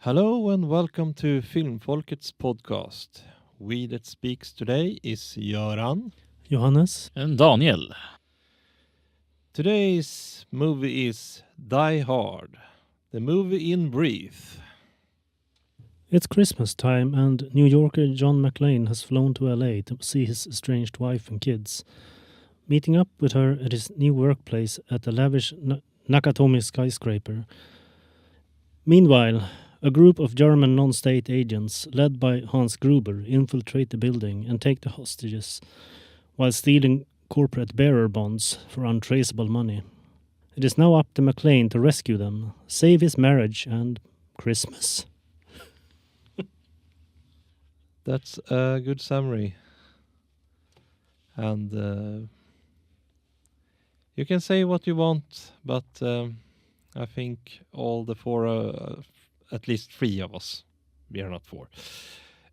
Hello and welcome to Filmfolket's podcast. We that speaks today is Göran. Johannes? And Daniel. Today's movie is Die Hard, the movie in brief. It's Christmas time and New Yorker John McClane has flown to LA to see his estranged wife and kids. Meeting up with her at his new workplace at the lavish Nakatomi skyscraper. Meanwhile, a group of German non-state agents led by Hans Gruber infiltrate the building and take the hostages while stealing corporate bearer bonds for untraceable money. It is now up to McClane to rescue them, save his marriage and Christmas. That's a good summary. And you can say what you want, but I think all the four, at least three of us, we are not four,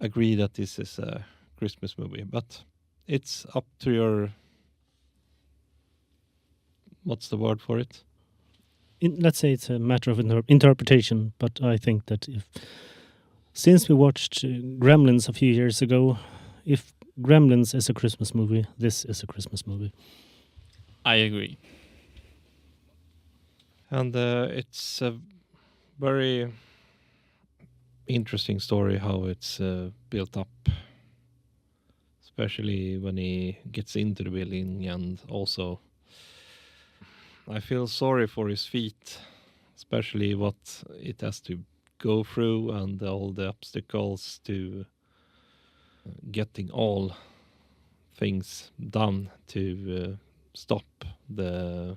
agree that this is a Christmas movie. But it's up to your... What's the word for it? Let's say it's a matter of interpretation, but I think that since we watched Gremlins a few years ago, if Gremlins is a Christmas movie, this is a Christmas movie. I agree. And it's a very interesting story how it's built up, especially when he gets into the building. And also I feel sorry for his feet, especially what it has to go through and all the obstacles to getting all things done to stop the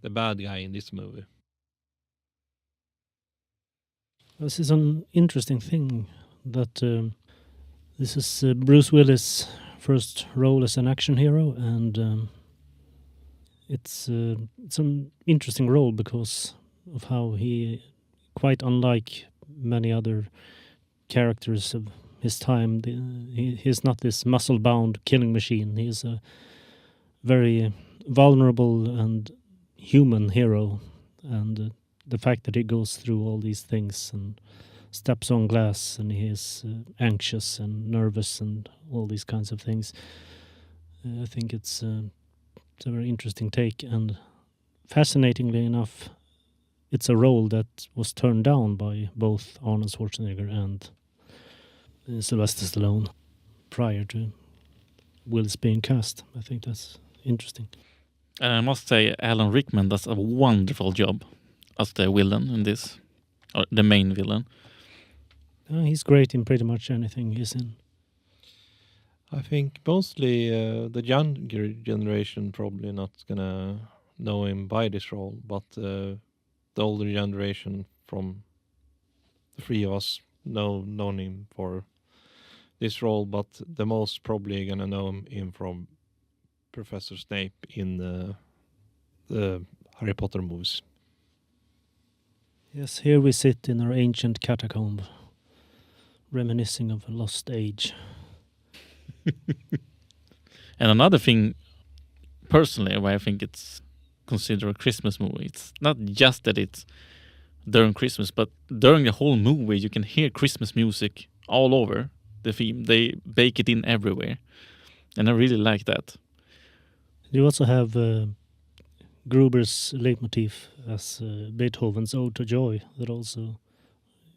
bad guy in this movie. This is an interesting thing that this is Bruce Willis' first role as an action hero, and it's an interesting role because of how he, quite unlike many other characters of his time, he's not this muscle-bound killing machine. He's a very vulnerable and human hero, and the fact that he goes through all these things and steps on glass and he is anxious and nervous and all these kinds of things, I think it's a very interesting take, and fascinatingly enough, it's a role that was turned down by both Arnold Schwarzenegger and Sylvester Stallone prior to Willis being cast. I think that's interesting. And I must say, Alan Rickman does a wonderful job as the villain in this, or the main villain. He's great in pretty much anything he's in. I think mostly the younger generation probably not gonna know him by this role, but the older generation from the three of us known him for this role, but the most probably gonna know him from Professor Snape in the Harry Potter movies. Yes, here we sit in our ancient catacomb, reminiscing of a lost age. And another thing, personally, why I think it's considered a Christmas movie, it's not just that it's during Christmas, but during the whole movie you can hear Christmas music all over the theme. They bake it in everywhere, and I really like that. You also have Gruber's leitmotif as Beethoven's Ode to Joy, that also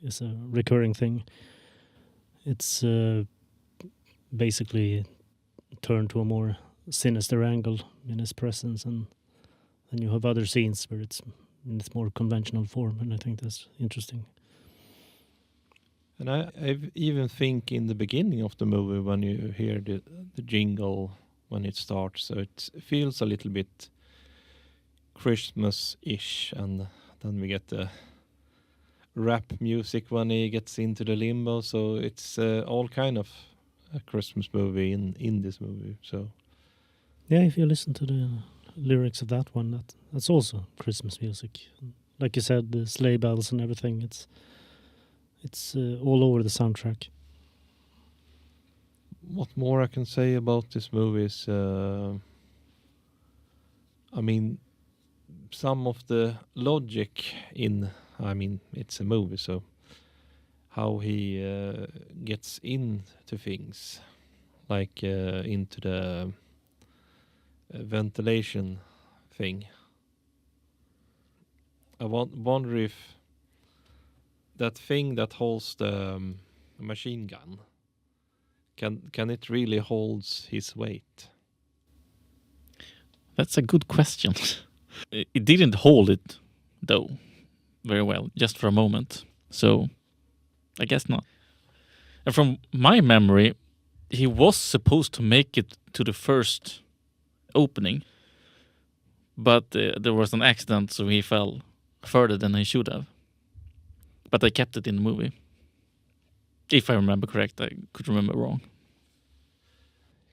is a recurring thing. It's basically turned to a more sinister angle in his presence, and then you have other scenes where it's in its more conventional form, and I think that's interesting. And I even think in the beginning of the movie when you hear the jingle when it starts, so it feels a little bit Christmas-ish, and then we get the rap music when he gets into the limbo, so it's all kind of a Christmas movie in this movie. So Yeah, if you listen to the lyrics of that one, that's also Christmas music. Like you said, the sleigh bells and everything, it's all over the soundtrack. what more I can say about this movie is, I mean, some of the logic in, I mean, it's a movie, so how he gets into things, like into the ventilation thing. I wonder if that thing that holds the machine gun, can it really holds his weight? That's a good question. It didn't hold it, though, very well, just for a moment. So, I guess not. And from my memory, he was supposed to make it to the first opening, but there was an accident, so he fell further than he should have. But they kept it in the movie. If I remember correct, I could remember wrong.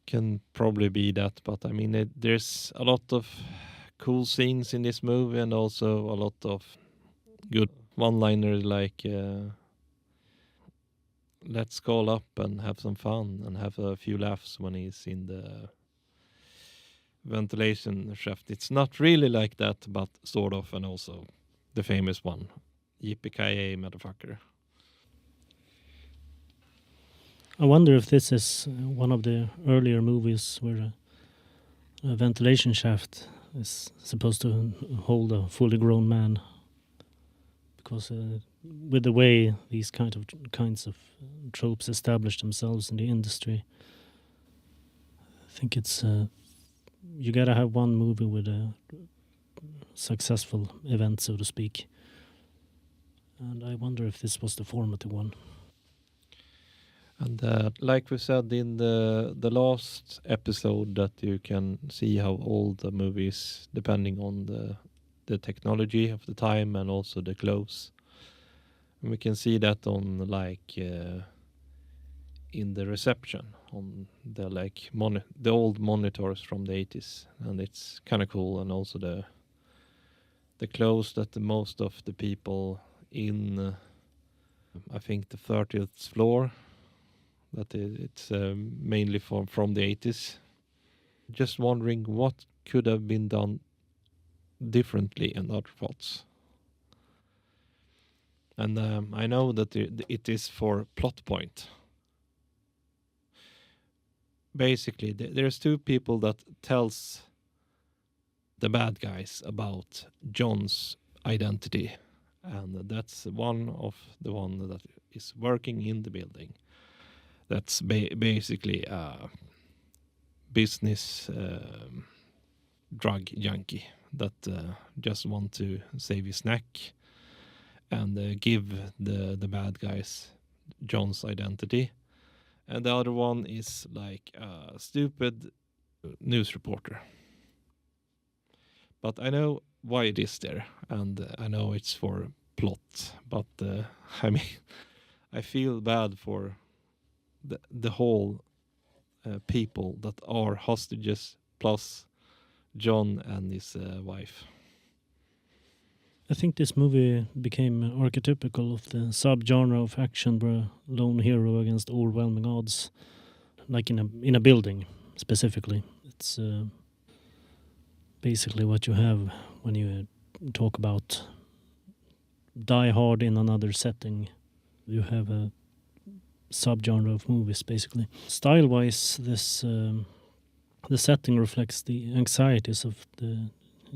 Can probably be that, but I mean, there's a lot of cool scenes in this movie, and also a lot of good one-liners, like let's call up and have some fun and have a few laughs when he's in the ventilation shaft. It's not really like that, but sort of, and also the famous one, yippee-ki-yay, motherfucker. I wonder if this is one of the earlier movies where a ventilation shaft is supposed to hold a fully grown man, because with the way these kinds of tropes establish themselves in the industry, I think it's you gotta have one movie with a successful event, so to speak. And I wonder if this was the formative one. And like we said in the last episode, that you can see how old the movie is depending on the technology of the time and also the clothes. And we can see that on like in the reception on the like the old monitors from the 80s, and it's kind of cool. And also the clothes that most of the people in I think the 30th floor, that it's mainly from the 80s. Just wondering what could have been done differently in other plots. And I know that it is for plot point. Basically, there's two people that tells the bad guys about John's identity, and that's one of the one that is working in the building. That's basically a business drug junkie that just want to save his neck and give the bad guys John's identity. And the other one is like a stupid news reporter. But I know why it is there, and I know it's for plot. But I mean, I feel bad for the whole people that are hostages, plus John and his wife. I think this movie became archetypical of the subgenre of action where a lone hero against overwhelming odds, like in a building specifically. It's basically what you have when you talk about Die Hard in another setting. You have a subgenre of movies, basically. Style-wise, this the setting reflects the anxieties of the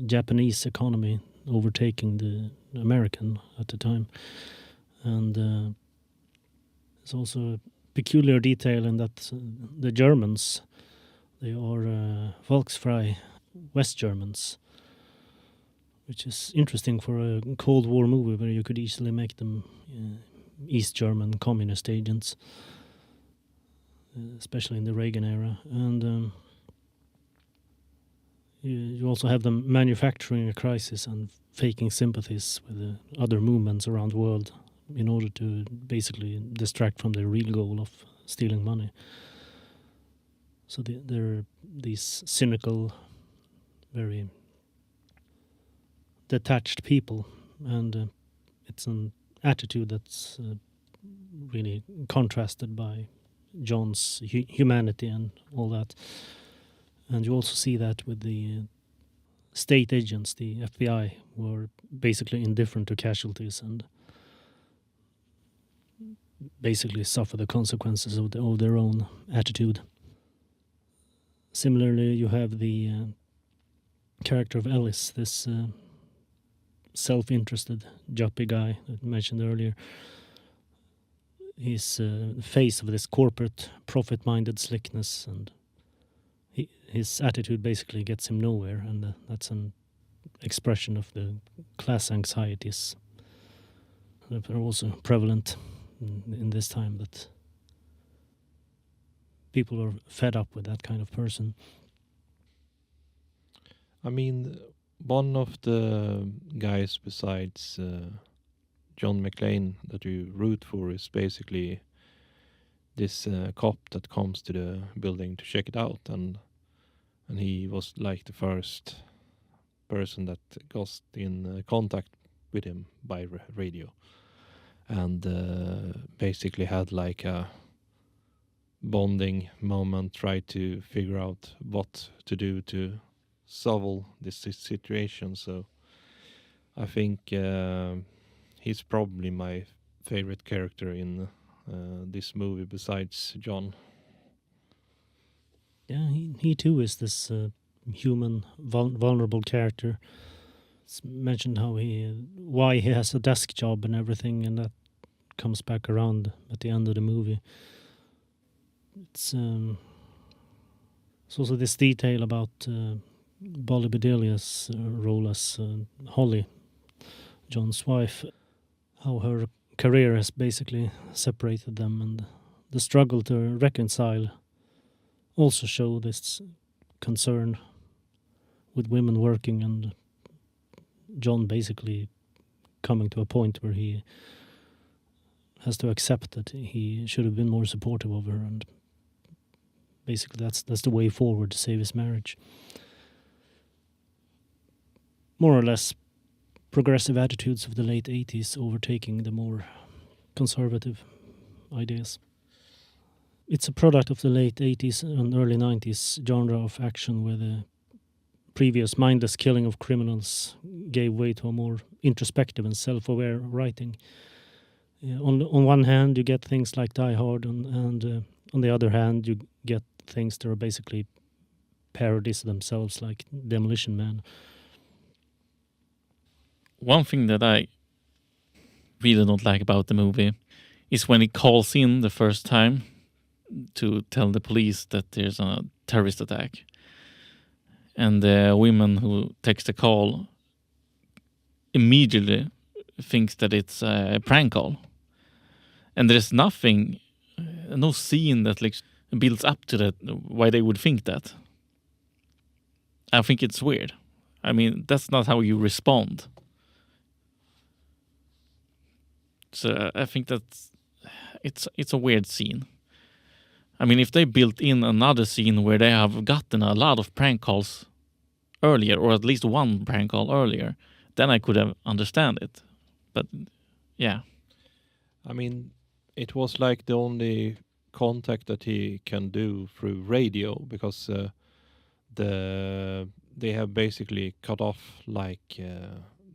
Japanese economy overtaking the American at the time. And there's also a peculiar detail in that the Germans, they are Volksfrei West Germans, which is interesting for a Cold War movie where you could easily make them East German communist agents, especially in the Reagan era. And you also have them manufacturing a crisis and faking sympathies with the other movements around the world in order to basically distract from their real goal of stealing money. So they're these cynical, very detached people, and it's an attitude that's really contrasted by John's humanity and all that. And you also see that with the state agents, the FBI, who are basically indifferent to casualties and basically suffer the consequences of their own attitude. Similarly, you have the character of Ellis, this self-interested, juppy guy that I mentioned earlier. He's the face of this corporate, profit-minded slickness, and his attitude basically gets him nowhere, and that's an expression of the class anxieties that are also prevalent in this time, that people are fed up with that kind of person. I mean, one of the guys besides John McClane that you root for is basically this cop that comes to the building to check it out, and he was like the first person that got in contact with him by radio, and basically had like a bonding moment, tried to figure out what to do to solve this situation. So I think he's probably my favorite character in this movie besides John. Yeah, he too is this human, vulnerable character. It's mentioned why he has a desk job and everything, and that comes back around at the end of the movie. It's also this detail about Bolly Bedelia's role as Holly, John's wife, how her career has basically separated them, and the struggle to reconcile also show this concern with women working, and John basically coming to a point where he has to accept that he should have been more supportive of her, and basically that's the way forward to save his marriage. More or less progressive attitudes of the late 80s overtaking the more conservative ideas. It's a product of the late 80s and early 90s genre of action, where the previous mindless killing of criminals gave way to a more introspective and self-aware writing. On one hand, you get things like Die Hard, and on the other hand, you get things that are basically parodies themselves, like Demolition Man. One thing that I really don't like about the movie is when he calls in the first time to tell the police that there's a terrorist attack. And the women who takes the call immediately thinks that it's a prank call. And there's nothing, no scene that like builds up to that, why they would think that. I think it's weird. I mean, that's not how you respond. So I think that it's a weird scene. I mean, if they built in another scene where they have gotten a lot of prank calls earlier, or at least one prank call earlier, then I could have understand it. But yeah. I mean, it was like the only contact that he can do through radio, because they have basically cut off like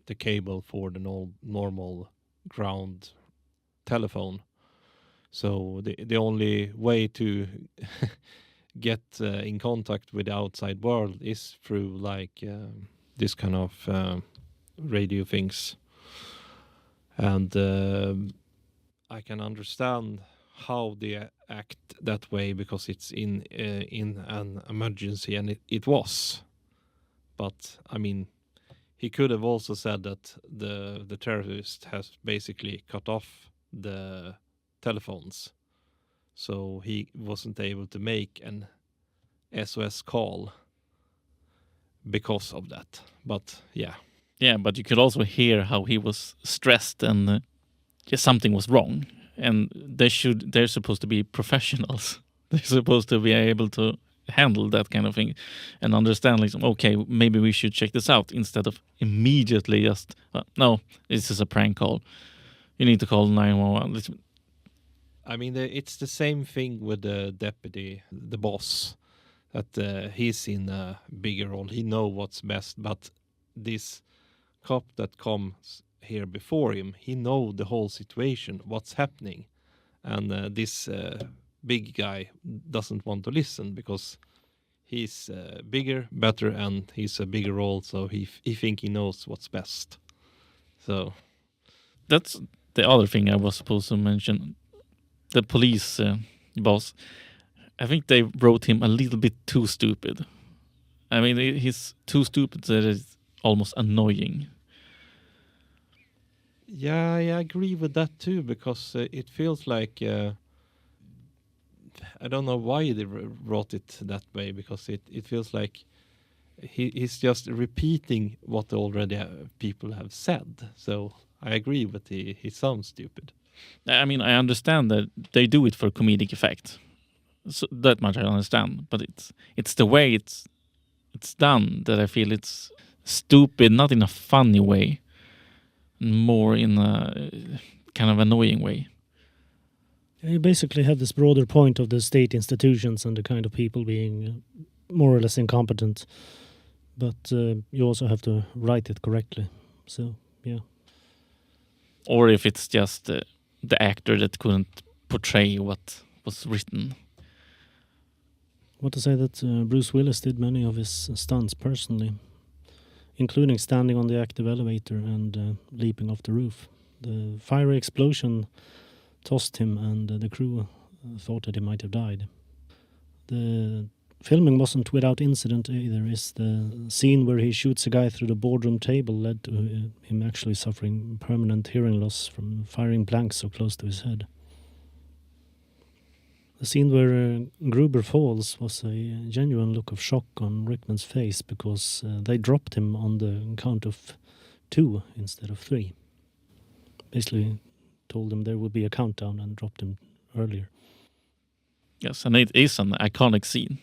the cable for the normal ground telephone. So the only way to get in contact with the outside world is through like this kind of radio things. And I can understand how they act that way, because it's in an emergency, and it was. But I mean, he could have also said that the terrorist has basically cut off the telephones, so he wasn't able to make an SOS call because of that. But Yeah, but you could also hear how he was stressed, and something was wrong. And they're supposed to be professionals. They're supposed to be able to handle that kind of thing and understand, like, okay, maybe we should check this out, instead of immediately just, no, this is a prank call. You need to call 911. I mean, it's the same thing with the deputy, the boss, that he's in a bigger role. He know what's best, but this cop that comes here before him, he know the whole situation, what's happening, and this big guy doesn't want to listen because he's bigger, better, and he's a bigger role, so he think he knows what's best. So That's the other thing I was supposed to mention. The police boss. I think they wrote him a little bit too stupid. I mean, he's too stupid that it's almost annoying. yeah, I agree with that too, because it feels like I don't know why they wrote it that way, because it feels like he's just repeating what already people have said. So I agree with he sounds stupid. I mean, I understand that they do it for comedic effect. So that much I understand, but it's the way it's done that I feel it's stupid, not in a funny way, more in a kind of annoying way. You basically have this broader point of the state institutions and the kind of people being more or less incompetent, but you also have to write it correctly. So, yeah. Or if it's just the actor that couldn't portray what was written. Want to say that Bruce Willis did many of his stunts personally, including standing on the active elevator and leaping off the roof. The fiery explosion tossed him, and the crew thought that he might have died. The filming wasn't without incident either. Is the scene where he shoots a guy through the boardroom table led to him actually suffering permanent hearing loss from firing blanks so close to his head. The scene where Gruber falls was a genuine look of shock on Rickman's face, because they dropped him on the count of 2 instead of 3. Basically told him there would be a countdown and dropped him earlier. Yes, and it is an iconic scene.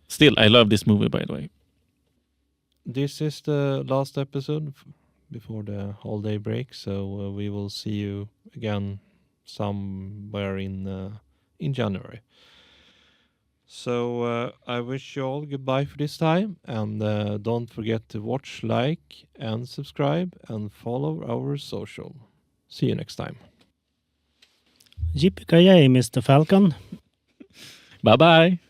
Still, I love this movie, by the way. This is the last episode before the holiday break, so we will see you again somewhere in January. So I wish you all goodbye for this time, and don't forget to watch, like, and subscribe, and follow our social. See you next time. Yippee-ki-yay, Mr. Falcon. Bye-bye.